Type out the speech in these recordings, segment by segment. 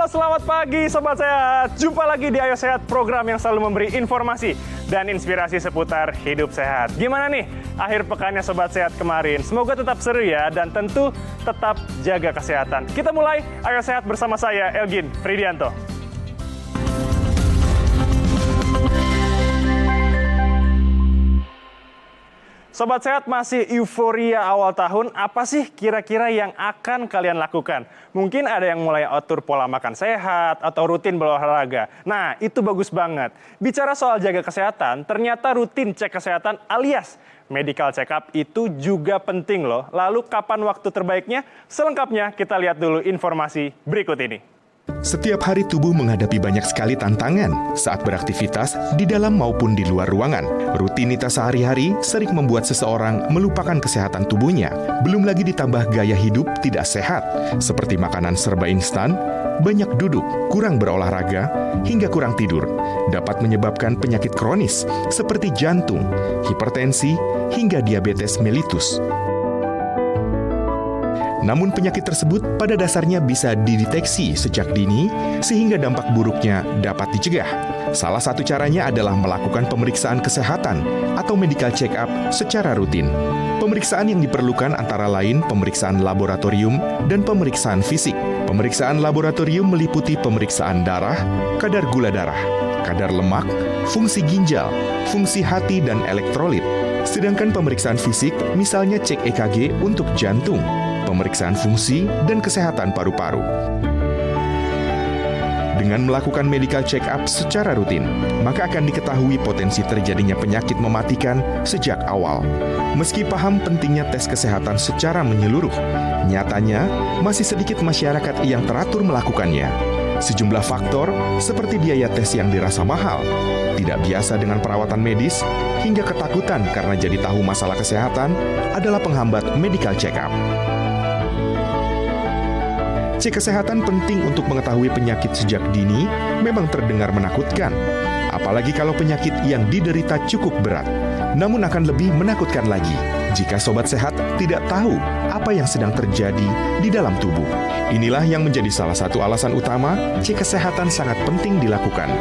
Selamat pagi Sobat Sehat. Jumpa lagi di Ayo Sehat, program yang selalu memberi informasi dan inspirasi seputar hidup sehat. Gimana nih akhir pekannya Sobat Sehat kemarin? Semoga tetap seru ya, dan tentu tetap jaga kesehatan. Kita mulai Ayo Sehat bersama saya, Elgin Fridianto. Sobat Sehat, masih euforia awal tahun, apa sih kira-kira yang akan kalian lakukan? Mungkin ada yang mulai atur pola makan sehat atau rutin berolahraga. Nah, itu bagus banget. Bicara soal jaga kesehatan, ternyata rutin cek kesehatan alias medical check up itu juga penting loh. Lalu kapan waktu terbaiknya? Selengkapnya kita lihat dulu informasi berikut ini. Setiap hari tubuh menghadapi banyak sekali tantangan saat beraktivitas di dalam maupun di luar ruangan. Rutinitas sehari-hari sering membuat seseorang melupakan kesehatan tubuhnya. Belum lagi ditambah gaya hidup tidak sehat, seperti makanan serba instan, banyak duduk, kurang berolahraga, hingga kurang tidur. Dapat menyebabkan penyakit kronis seperti jantung, hipertensi, hingga diabetes mellitus. Namun penyakit tersebut pada dasarnya bisa dideteksi sejak dini sehingga dampak buruknya dapat dicegah. Salah satu caranya adalah melakukan pemeriksaan kesehatan atau medical check up secara rutin. Pemeriksaan yang diperlukan antara lain pemeriksaan laboratorium dan pemeriksaan fisik. Pemeriksaan laboratorium meliputi pemeriksaan darah, kadar gula darah, kadar lemak, fungsi ginjal, fungsi hati dan elektrolit. Sedangkan pemeriksaan fisik misalnya cek EKG untuk jantung, pemeriksaan fungsi dan kesehatan paru-paru. Dengan melakukan medical check-up secara rutin, maka akan diketahui potensi terjadinya penyakit mematikan sejak awal. Meski paham pentingnya tes kesehatan secara menyeluruh, nyatanya masih sedikit masyarakat yang teratur melakukannya. Sejumlah faktor seperti biaya tes yang dirasa mahal, tidak biasa dengan perawatan medis, hingga ketakutan karena jadi tahu masalah kesehatan adalah penghambat medical check-up. Cek kesehatan penting untuk mengetahui penyakit sejak dini memang terdengar menakutkan. Apalagi kalau penyakit yang diderita cukup berat. Namun akan lebih menakutkan lagi jika Sobat Sehat tidak tahu apa yang sedang terjadi di dalam tubuh. Inilah yang menjadi salah satu alasan utama cek kesehatan sangat penting dilakukan.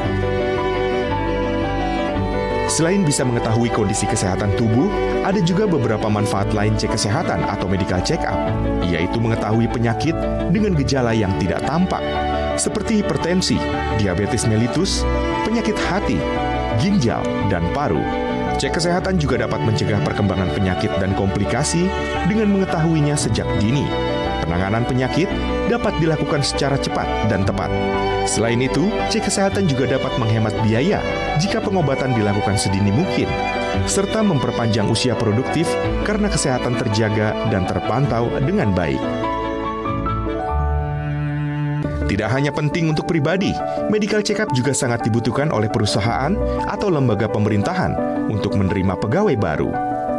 Selain bisa mengetahui kondisi kesehatan tubuh, ada juga beberapa manfaat lain cek kesehatan atau medical check-up, yaitu mengetahui penyakit dengan gejala yang tidak tampak, seperti hipertensi, diabetes mellitus, penyakit hati, ginjal, dan paru. Cek kesehatan juga dapat mencegah perkembangan penyakit dan komplikasi dengan mengetahuinya sejak dini. Penanganan penyakit dapat dilakukan secara cepat dan tepat. Selain itu, cek kesehatan juga dapat menghemat biaya jika pengobatan dilakukan sedini mungkin, serta memperpanjang usia produktif karena kesehatan terjaga dan terpantau dengan baik. Tidak hanya penting untuk pribadi, medical check-up juga sangat dibutuhkan oleh perusahaan atau lembaga pemerintahan untuk menerima pegawai baru.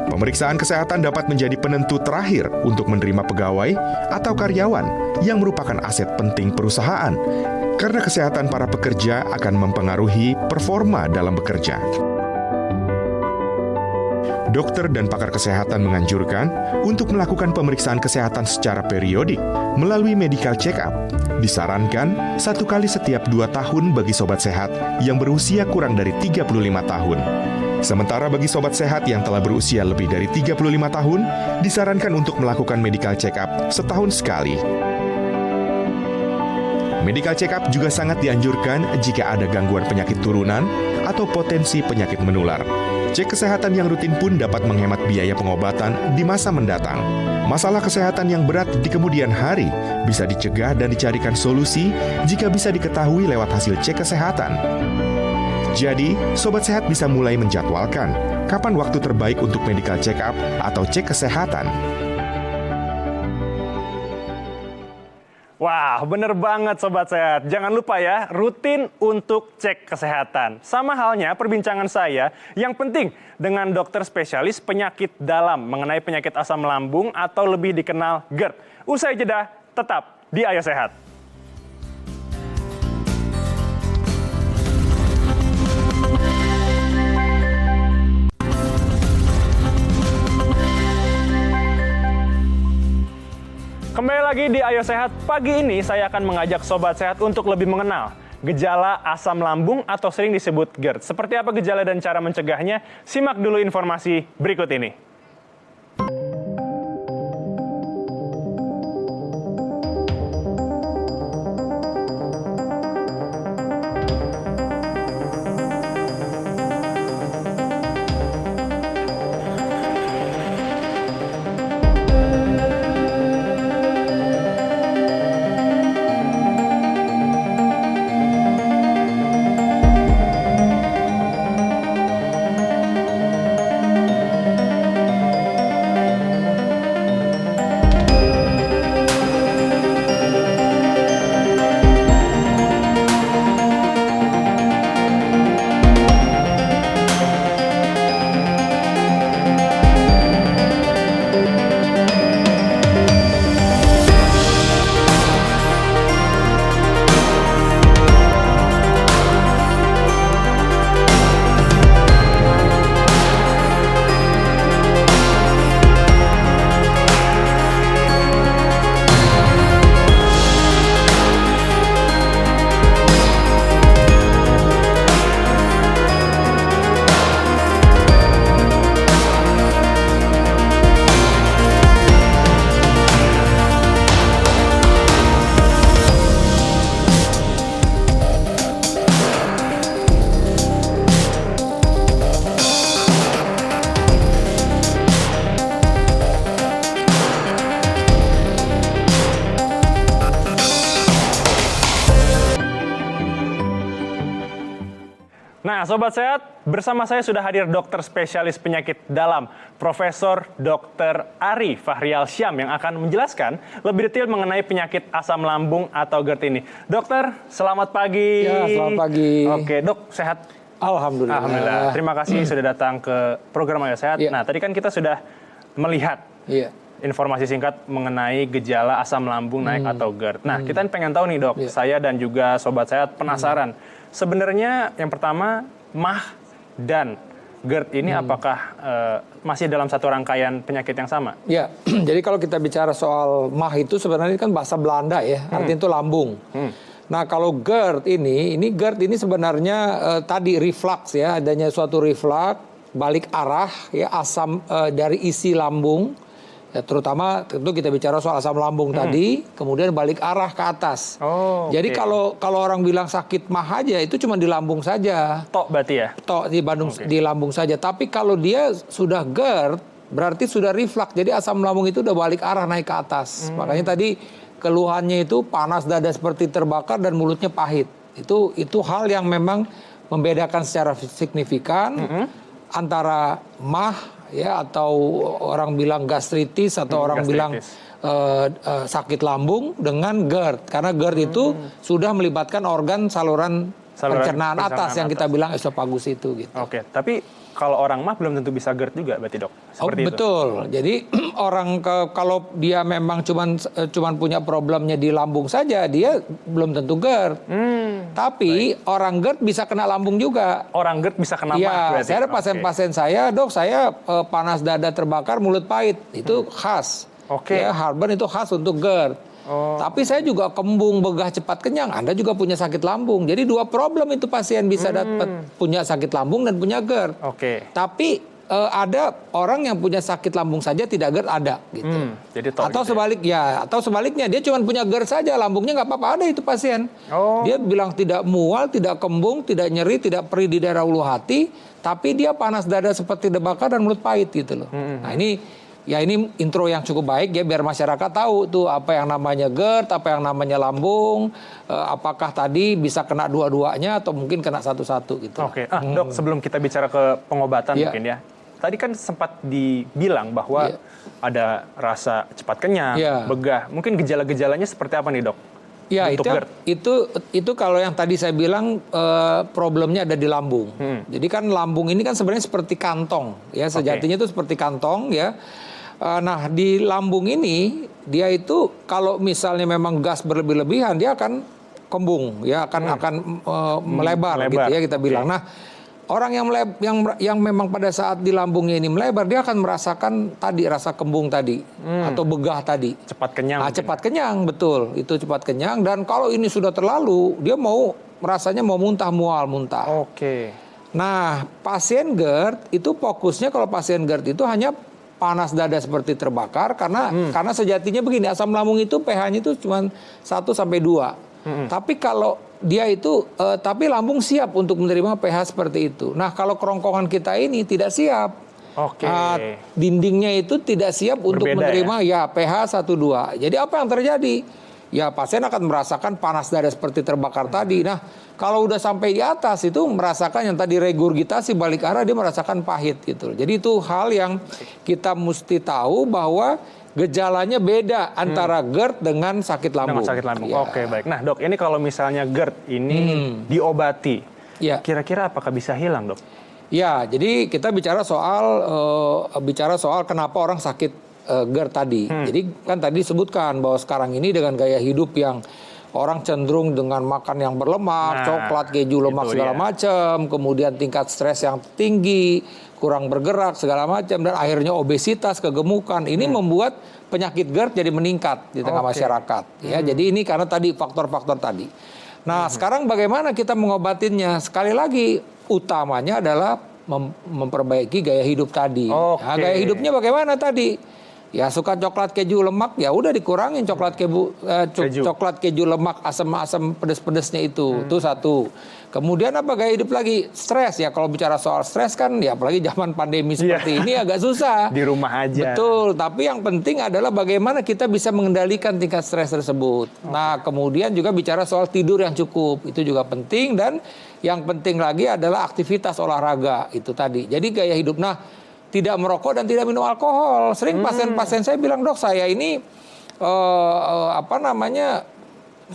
Pemeriksaan kesehatan dapat menjadi penentu terakhir untuk menerima pegawai atau karyawan yang merupakan aset penting perusahaan, karena kesehatan para pekerja akan mempengaruhi performa dalam bekerja. Dokter dan pakar kesehatan menganjurkan untuk melakukan pemeriksaan kesehatan secara periodik melalui medical check-up. Disarankan 1 kali setiap 2 tahun bagi Sobat Sehat yang berusia kurang dari 35 tahun. Sementara bagi Sobat Sehat yang telah berusia lebih dari 35 tahun, disarankan untuk melakukan medical check-up setahun sekali. Medical check-up juga sangat dianjurkan jika ada gangguan penyakit turunan atau potensi penyakit menular. Cek kesehatan yang rutin pun dapat menghemat biaya pengobatan di masa mendatang. Masalah kesehatan yang berat di kemudian hari bisa dicegah dan dicarikan solusi jika bisa diketahui lewat hasil cek kesehatan. Jadi, Sobat Sehat bisa mulai menjadwalkan kapan waktu terbaik untuk medical check-up atau cek kesehatan. Wah, bener banget Sobat Sehat. Jangan lupa ya, rutin untuk cek kesehatan. Sama halnya perbincangan saya yang penting dengan dokter spesialis penyakit dalam mengenai penyakit asam lambung atau lebih dikenal GERD. Usai jeda, tetap di Ayo Sehat. Kembali lagi di Ayo Sehat. Pagi ini saya akan mengajak Sobat Sehat untuk lebih mengenal gejala asam lambung atau sering disebut GERD. Seperti apa gejala dan cara mencegahnya? Simak dulu informasi berikut ini. Nah, Sobat Sehat, bersama saya sudah hadir dokter spesialis penyakit dalam, Profesor Dr. Ari Fahrial Syam yang akan menjelaskan lebih detail mengenai penyakit asam lambung atau GERD ini. Dokter, selamat pagi. Ya, selamat pagi. Oke, Dok, sehat? Alhamdulillah. Alhamdulillah. Terima kasih sudah datang ke program Ayo Sehat. Ya. Nah, tadi kan kita sudah melihat informasi singkat mengenai gejala asam lambung naik atau GERD. Nah, kita pengen tahu nih, Dok. Saya dan juga Sobat Sehat penasaran. Sebenarnya yang pertama, MAH dan GERD ini apakah masih dalam satu rangkaian penyakit yang sama? Ya, jadi kalau kita bicara soal MAH itu sebenarnya kan bahasa Belanda ya, artinya itu lambung. Nah, kalau GERD ini GERD ini sebenarnya tadi reflux ya, adanya suatu reflux balik arah ya asam dari isi lambung. Ya, terutama tentu kita bicara soal asam lambung tadi, kemudian balik arah ke atas. Jadi kalau orang bilang sakit MAH aja itu cuma di lambung saja. Tok berarti ya? Tok di lambung saja. Tapi kalau dia sudah GERD, berarti sudah reflux. Jadi asam lambung itu udah balik arah naik ke atas. Makanya tadi keluhannya itu panas dada seperti terbakar dan mulutnya pahit. Itu hal yang memang membedakan secara signifikan antara MAH ya atau orang bilang gastritis atau orang bilang sakit lambung dengan GERD, karena GERD itu sudah melibatkan organ saluran pencernaan atas yang kita bilang esofagus itu gitu. Oke, tapi kalau orang MAH belum tentu bisa GERD juga berarti, Dok? Seperti itu. Betul. Jadi orang kalau dia memang cuman punya problemnya di lambung saja, dia belum tentu GERD. Tapi orang GERD bisa kena lambung juga. Orang GERD bisa kena MAH Ya, berarti? saya ada pasien-pasien saya, Dok, saya panas dada terbakar, mulut pahit. Itu khas. Ya, heartburn itu khas untuk GERD. Tapi saya juga kembung, begah, cepat kenyang. Anda juga punya sakit lambung. Jadi dua problem itu pasien bisa dapat, punya sakit lambung dan punya GERD. Tapi ada orang yang punya sakit lambung saja tidak GERD ada gitu. Jadi atau sebaliknya dia cuma punya GERD saja, lambungnya nggak apa-apa, ada itu pasien. Dia bilang tidak mual, tidak kembung, tidak nyeri, tidak perih di daerah ulu hati, tapi dia panas dada seperti debakar dan mulut pahit gitu loh. Nah, ini intro yang cukup baik ya, biar masyarakat tahu tuh apa yang namanya GERD, apa yang namanya lambung, apakah tadi bisa kena dua-duanya atau mungkin kena satu-satu gitu. Dok, sebelum kita bicara ke pengobatan mungkin ya, tadi kan sempat dibilang bahwa ada rasa cepat kenyang, begah. Mungkin gejala-gejalanya seperti apa nih, Dok? Ya, itu kalau yang tadi saya bilang problemnya ada di lambung. Jadi kan lambung ini kan sebenarnya seperti kantong ya, sejatinya itu seperti kantong ya. Nah, di lambung ini dia itu kalau misalnya memang gas berlebih-lebihan dia akan kembung ya, akan melebar gitu ya kita bilang. Nah, Orang yang memang pada saat di lambungnya ini melebar, dia akan merasakan tadi rasa kembung tadi atau begah tadi. Cepat kenyang. Cepat kenyang, betul. Itu cepat kenyang, dan kalau ini sudah terlalu, dia rasanya mau muntah, mual, muntah. Oke. Nah, pasien GERD itu fokusnya, kalau pasien GERD itu hanya panas dada seperti terbakar, karena sejatinya begini, asam lambung itu pH-nya itu cuma 1 sampai 2. Tapi kalau dia itu, tapi lambung siap untuk menerima pH seperti itu. Nah, kalau kerongkongan kita ini tidak siap. Oke. Dindingnya itu tidak siap untuk menerima pH 1-2. Jadi apa yang terjadi? Ya, pasien akan merasakan panas dada seperti terbakar tadi. Nah, kalau udah sampai di atas itu merasakan yang tadi regurgitasi balik arah, dia merasakan pahit gitu. Jadi itu hal yang kita mesti tahu bahwa gejalanya beda antara GERD dengan sakit lambung. Dengan sakit lambung. Ya. Oke, baik. Nah, Dok, ini kalau misalnya GERD ini diobati, kira-kira apakah bisa hilang, Dok? Ya, jadi kita bicara soal kenapa orang sakit GERD tadi. Jadi kan tadi disebutkan bahwa sekarang ini dengan gaya hidup yang orang cenderung dengan makan yang berlemak, coklat, keju, lemak segala macam, kemudian tingkat stres yang tinggi, kurang bergerak segala macam, dan akhirnya obesitas, kegemukan. Ini membuat penyakit GERD jadi meningkat di tengah masyarakat. Ya, jadi ini karena tadi faktor-faktor tadi. Nah, sekarang bagaimana kita mengobatinnya? Sekali lagi, utamanya adalah memperbaiki gaya hidup tadi. Nah, gaya hidupnya bagaimana tadi? Ya, suka coklat, keju, lemak, ya udah dikurangin coklat, keju, lemak, asam pedes-pedesnya itu. Itu satu. Kemudian apa gaya hidup lagi? Stres. Ya, kalau bicara soal stres kan, ya apalagi zaman pandemi seperti ini agak susah. Di rumah aja. Betul. Tapi yang penting adalah bagaimana kita bisa mengendalikan tingkat stres tersebut. Nah, kemudian juga bicara soal tidur yang cukup. Itu juga penting, dan yang penting lagi adalah aktivitas olahraga itu tadi. Jadi gaya hidup. Nah, tidak merokok dan tidak minum alkohol. Sering pasien-pasien saya bilang, dok, saya ini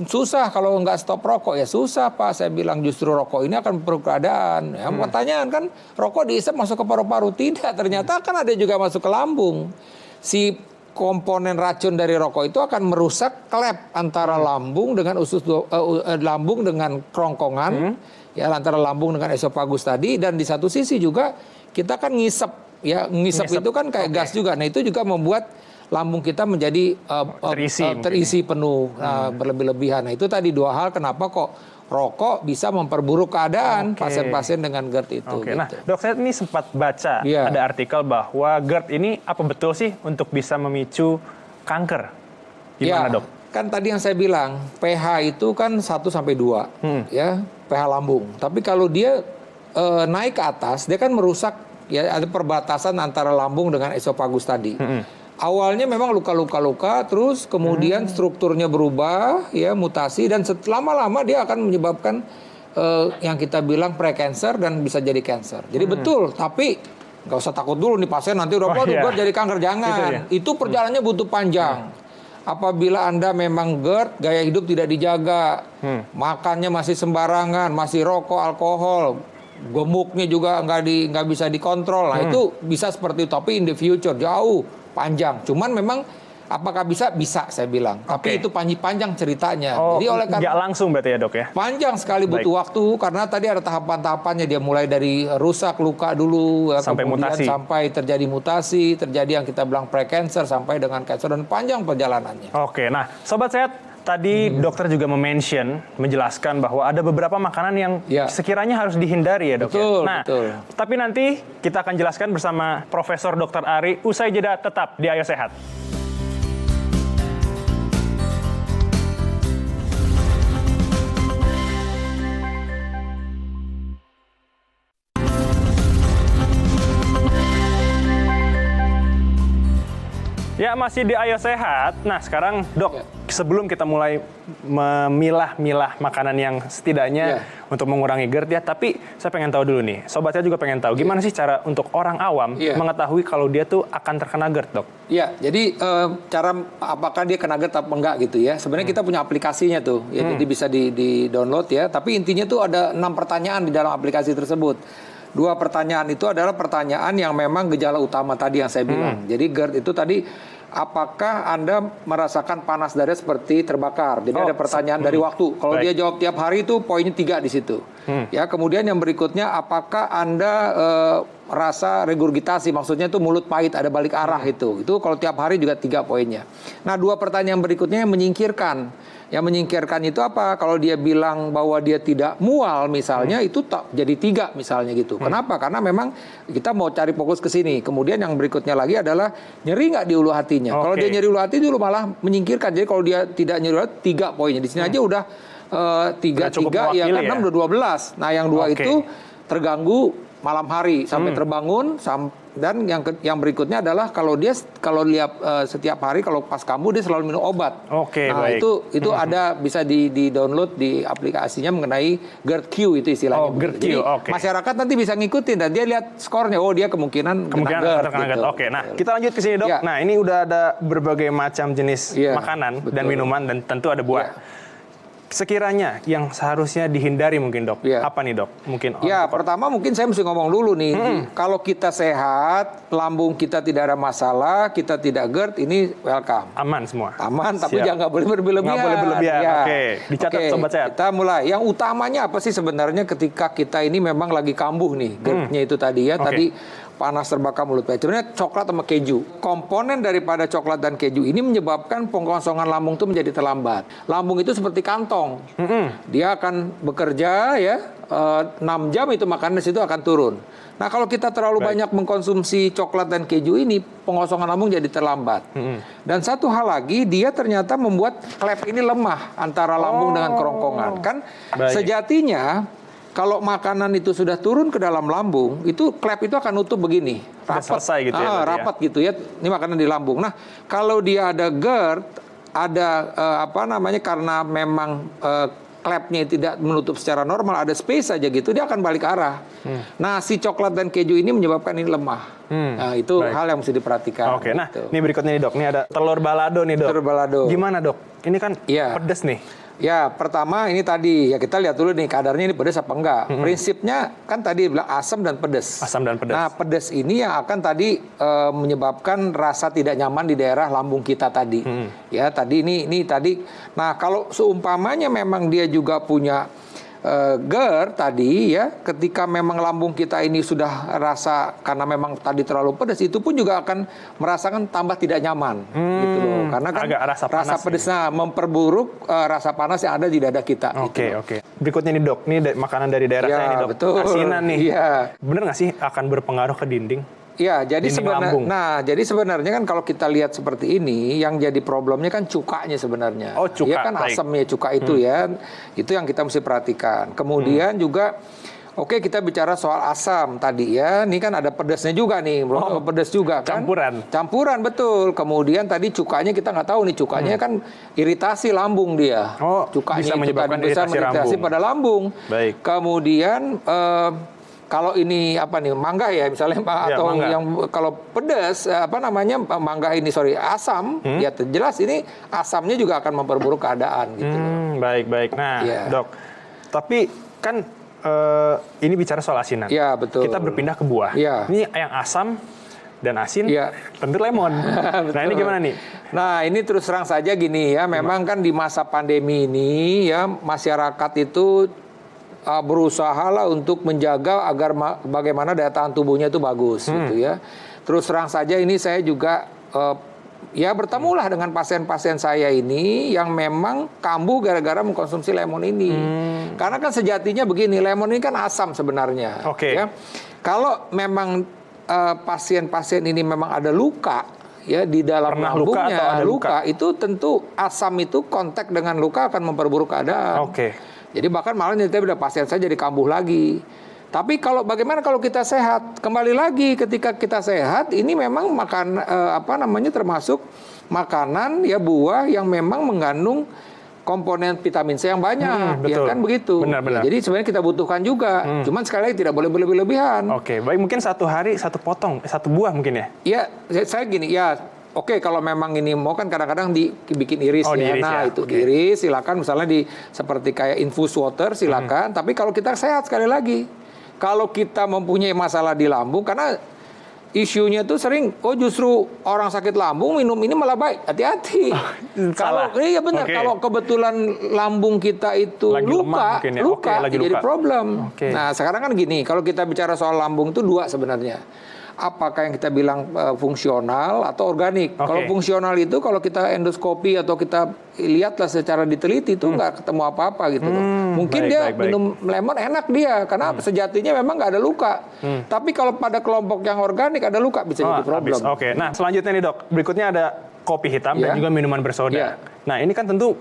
susah kalau nggak stop rokok. Ya susah, Pak. Saya bilang justru rokok ini akan memperburuk keadaan. Ya, pertanyaan kan, rokok diisap masuk ke paru-paru? Tidak, ternyata kan ada juga masuk ke lambung. Si komponen racun dari rokok itu akan merusak klep antara lambung dengan lambung dengan kerongkongan, ya, antara lambung dengan esofagus tadi, dan di satu sisi juga kita kan ngisep. Ya, ngisep itu kan kayak gas juga. Nah, itu juga membuat lambung kita menjadi terisi penuh, berlebih-lebihan. Nah, itu tadi dua hal kenapa kok rokok bisa memperburuk keadaan pasien-pasien dengan GERD itu. Nah, dok, saya ini sempat baca ada artikel bahwa GERD ini apa betul sih untuk bisa memicu kanker? Gimana, dok? Kan tadi yang saya bilang, pH itu kan 1 sampai 2, ya, pH lambung. Tapi kalau dia naik ke atas, dia kan merusak. Ya, ada perbatasan antara lambung dengan esofagus tadi. Awalnya memang luka-luka, terus kemudian strukturnya berubah, ya, mutasi, dan lama-lama dia akan menyebabkan yang kita bilang pre-cancer dan bisa jadi cancer. Jadi betul, tapi nggak usah takut dulu nih pasien nanti udah GERD jadi kanker, jangan. Itu perjalanannya butuh panjang. Apabila Anda memang GERD, gaya hidup tidak dijaga, makannya masih sembarangan, masih rokok, alkohol, gemuknya juga nggak bisa dikontrol. Nah, itu bisa seperti itu. Tapi in the future jauh panjang. Cuman memang apakah bisa saya bilang. Tapi itu panjang ceritanya. Jadi oleh karena nggak langsung berarti ya, dok, ya. Panjang sekali butuh waktu, karena tadi ada tahapan-tahapannya. Dia mulai dari rusak luka dulu, sampai kemudian mutasi. sampai terjadi mutasi, terjadi yang kita bilang pre-cancer sampai dengan cancer, dan panjang perjalanannya. Nah, sobat sehat, tadi dokter juga menjelaskan bahwa ada beberapa makanan yang sekiranya harus dihindari ya, dok. Betul, betul. Tapi nanti kita akan jelaskan bersama Profesor Dr. Ari usai jeda, tetap di Ayo Sehat. Ya, masih di Ayo Sehat. Nah, sekarang, dok, sebelum kita mulai memilah-milah makanan yang setidaknya untuk mengurangi GERD ya, tapi saya pengen tahu dulu nih, sobat saya juga pengen tahu, gimana sih cara untuk orang awam mengetahui kalau dia tuh akan terkena GERD, dok? Iya, jadi cara apakah dia kena GERD apa enggak gitu ya. Sebenarnya kita punya aplikasinya tuh, ya, jadi bisa di-download ya, tapi intinya tuh ada 6 pertanyaan di dalam aplikasi tersebut. 2 pertanyaan itu adalah pertanyaan yang memang gejala utama tadi yang saya bilang. Jadi GERD itu tadi apakah Anda merasakan panas dada seperti terbakar? Jadi ada pertanyaan dari waktu. Kalau dia jawab tiap hari itu poinnya 3 di situ. Ya, kemudian yang berikutnya, apakah Anda rasa regurgitasi, maksudnya itu mulut pahit, ada balik arah itu. Itu kalau tiap hari juga 3 poinnya. Nah, 2 pertanyaan berikutnya yang menyingkirkan. Yang menyingkirkan itu apa? Kalau dia bilang bahwa dia tidak mual misalnya, itu tak jadi 3 misalnya gitu. Kenapa? Karena memang kita mau cari fokus ke sini. Kemudian yang berikutnya lagi adalah nyeri nggak di ulu hatinya. Kalau dia nyeri ulu hati dulu malah menyingkirkan. Jadi kalau dia tidak nyeri ulu hati, 3 poinnya. Di sini aja udah 3 ya kan 6 udah 12. Nah, yang 2 itu terganggu malam hari sampai terbangun, dan yang berikutnya adalah kalau lihat setiap hari kalau pas kambuh dia selalu minum obat. Nah, baik. itu ada bisa di download di aplikasinya mengenai GERD-Q itu istilahnya. GERD-Q, Jadi masyarakat nanti bisa ngikutin dan dia lihat skornya, oh dia kemungkinan GERD gitu. Nah, kita lanjut ke sini, Dok. Nah, ini udah ada berbagai macam jenis makanan dan minuman dan tentu ada buah. Sekiranya yang seharusnya dihindari mungkin, Dok, apa nih, Dok? Mungkin pertama mungkin saya mesti ngomong dulu nih, kalau kita sehat, lambung kita tidak ada masalah, kita tidak GERD, ini welcome. Aman semua? Aman, tapi jangan boleh berlebihan. Nggak boleh berlebihan, dicatat Sobat Sehat. Kita mulai, yang utamanya apa sih sebenarnya ketika kita ini memang lagi kambuh nih, GERD-nya itu tadi ya, tadi panas terbakar mulut pahit. Sebenarnya coklat sama keju. Komponen daripada coklat dan keju ini menyebabkan pengkosongan lambung itu menjadi terlambat. Lambung itu seperti kantong. Dia akan bekerja ya 6 jam itu makanan di situ akan turun. Nah, kalau kita terlalu banyak mengkonsumsi coklat dan keju ini, pengosongan lambung jadi terlambat. Dan satu hal lagi, dia ternyata membuat klep ini lemah antara lambung dengan kerongkongan. Kan sejatinya kalau makanan itu sudah turun ke dalam lambung, itu klep itu akan nutup begini, rapat, gitu rapat gitu ya. Ini makanan di lambung. Nah, kalau dia ada GERD, ada karena memang klepnya tidak menutup secara normal, ada space saja gitu, dia akan balik arah. Nah, si coklat dan keju ini menyebabkan ini lemah. Nah, itu hal yang mesti diperhatikan. Nah, ini berikutnya nih, Dok. Ini ada telur balado nih, Dok. Telur balado. Gimana, Dok? Ini kan pedes nih. Ya, pertama ini tadi, ya kita lihat dulu nih kadarnya ini pedas apa enggak. Prinsipnya kan tadi bilang asam dan pedas. Asam dan pedas. Nah, pedas ini yang akan tadi menyebabkan rasa tidak nyaman di daerah lambung kita tadi. Ya, tadi ini tadi. Nah, kalau seumpamanya memang dia juga punya GERD tadi ya, ketika memang lambung kita ini sudah rasa karena memang tadi terlalu pedas, itu pun juga akan merasakan tambah tidak nyaman gitu loh. Karena kan rasa pedasnya memperburuk rasa panas yang ada di dada kita. Oke. Berikutnya nih, Dok. Ini makanan dari daerah saya nih, Dok. Betul. Asinan nih. Iya. Bener nggak sih akan berpengaruh ke dinding? Ya, jadi sebenarnya kan kalau kita lihat seperti ini, yang jadi problemnya kan cukanya sebenarnya. Oh, cuka. Ya kan asamnya cuka itu ya. Itu yang kita mesti perhatikan. Kemudian juga kita bicara soal asam tadi ya. Ini kan ada pedasnya juga nih, pedas juga kan. Campuran betul. Kemudian tadi cukanya kita nggak tahu nih, cukanya kan iritasi lambung dia. Cukanya bisa menyebabkan iritasi pada lambung. Baik. Kemudian kalau ini mangga ya misalnya atau mangga. yang kalau pedas mangga ini asam ya jelas ini asamnya juga akan memperburuk keadaan gitu. Baik. Nah, Dok. Tapi kan ini bicara soal asinan. Iya, betul. Kita berpindah ke buah. Ini yang asam dan asin tentu lemon. Nah, ini gimana nih? Nah, ini terus terang saja gini ya, memang kan di masa pandemi ini ya masyarakat itu berusaha lah untuk menjaga agar bagaimana daya tahan tubuhnya itu bagus gitu ya. Terus terang saja ini saya juga bertemulah dengan pasien-pasien saya ini yang memang kambuh gara-gara mengkonsumsi lemon ini. Karena kan sejatinya begini, lemon ini kan asam sebenarnya. Ya. Kalau memang pasien-pasien ini memang ada luka ya di dalam lambungnya, luka itu tentu asam itu kontak dengan luka akan memperburuk keadaan. Jadi bahkan malah nyata pasien saya jadi kambuh lagi. Tapi bagaimana kalau kita sehat? Kembali lagi ketika kita sehat, ini memang makan termasuk makanan ya buah yang memang mengandung komponen vitamin C yang banyak, ya kan begitu. Benar. Jadi sebenarnya kita butuhkan juga. Cuman sekali lagi tidak boleh berlebihan. Baik, mungkin satu hari satu potong, satu buah mungkin ya? Iya, saya gini ya. Kalau memang ini mau kan kadang-kadang dibikin iris ya. Nah, itu diiris silakan misalnya seperti kayak infus water silakan. Tapi kalau kita sehat sekali lagi, kalau kita mempunyai masalah di lambung karena isunya tuh sering, justru orang sakit lambung minum ini malah baik. Hati-hati. Kalau iya benar, kalau kebetulan lambung kita itu lagi luka, ya. Lagi jadi luka. problem. Nah, sekarang kan gini, kalau kita bicara soal lambung itu dua sebenarnya. Apakah yang kita bilang fungsional atau organik? Kalau fungsional itu kalau kita endoskopi atau kita lihatlah secara diteliti itu nggak ketemu apa-apa gitu loh. Mungkin dia minum lemon enak dia karena sejatinya memang nggak ada luka. Tapi kalau pada kelompok yang organik ada luka bisa jadi problem. Nah selanjutnya nih dok, berikutnya ada kopi hitam dan juga minuman bersoda. Nah ini kan tentu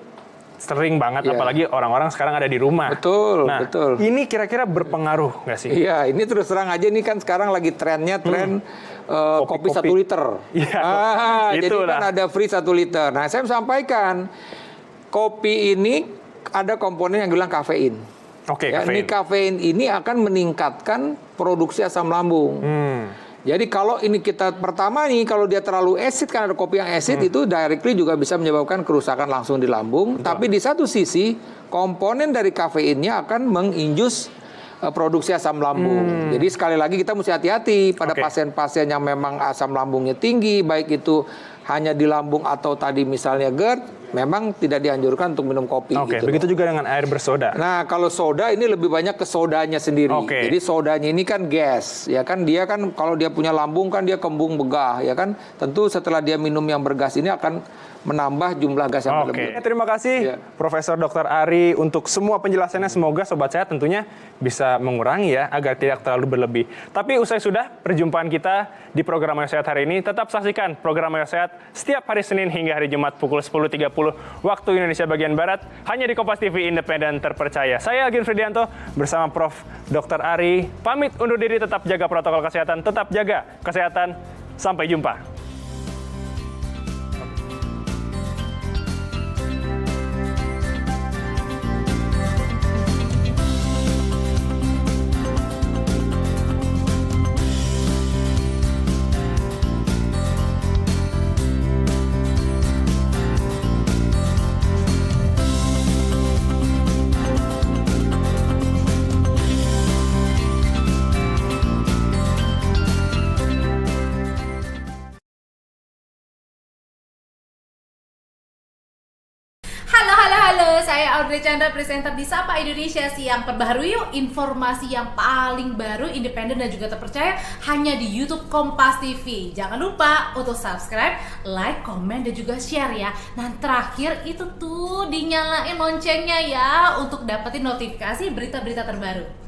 sering banget, apalagi orang-orang sekarang ada di rumah. Betul, nah, betul. Ini kira-kira berpengaruh nggak sih? Iya, ini terus terang aja ini kan sekarang lagi trennya kopi 1 liter. Jadi kan ada free 1 liter. Nah, saya sampaikan kopi ini ada komponen yang bilang kafein. Kafein. Ini kafein ini akan meningkatkan produksi asam lambung. Jadi kalau ini kita pertama nih kalau dia terlalu acid kan ada kopi yang acid itu directly juga bisa menyebabkan kerusakan langsung di lambung. Tapi di satu sisi komponen dari kafeinnya akan menginjus produksi asam lambung. Jadi sekali lagi kita mesti hati-hati pada pasien-pasien yang memang asam lambungnya tinggi, baik itu hanya di lambung atau tadi misalnya GERD, memang tidak dianjurkan untuk minum kopi. Gitu. Begitu juga dengan air bersoda. Nah, kalau soda ini lebih banyak ke sodanya sendiri. Jadi sodanya ini kan gas, ya kan dia kan kalau dia punya lambung kan dia kembung begah, ya kan. Tentu setelah dia minum yang bergas ini akan menambah jumlah gas yang berlebih. Terima kasih Profesor Dr. Ari untuk semua penjelasannya. Semoga Sobat Sehat tentunya bisa mengurangi ya agar tidak terlalu berlebih. Tapi usai sudah perjumpaan kita di program Ayo Sehat hari ini, tetap saksikan program Ayo Sehat setiap hari Senin hingga hari Jumat pukul 10.30 waktu Indonesia bagian Barat hanya di Kompas TV Independen Terpercaya. Saya Agin Fridianto bersama Prof. Dr. Ari pamit undur diri, tetap jaga protokol kesehatan, tetap jaga kesehatan. Sampai jumpa. Halo, saya Audrey Chandra, presenter di Sapa Indonesia Siang. Perbaharui yuk informasi yang paling baru, independen dan juga terpercaya hanya di YouTube Kompas TV. Jangan lupa untuk subscribe, like, komen, dan juga share ya. Nah terakhir itu tuh dinyalain loncengnya ya untuk dapetin notifikasi berita-berita terbaru.